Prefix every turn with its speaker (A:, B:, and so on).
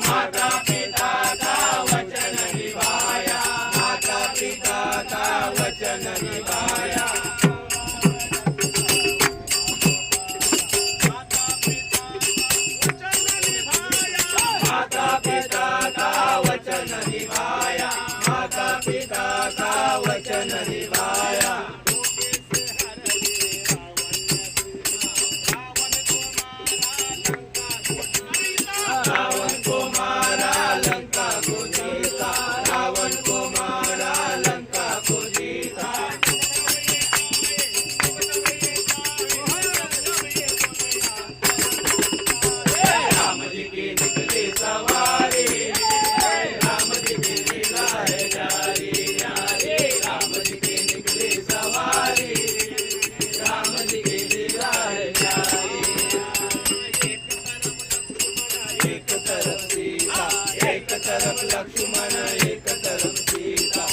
A: माता पिता का वचन निभाया, माता पिता का वचन निभाया। माता पिता का वचन निभाया, माता पिता का वचन निभाया। रावण को मारा लंका को जीता, रावण को मारा लंका को जीता। राम जी की निकली सवारी, राम जी की लीला है जारी न्यारी। राम जी की निकली सवारी, राम जी की लीला है जारी। एक तरफ सीता, एक तरफ लक्ष्मण, एक तरफ सीता।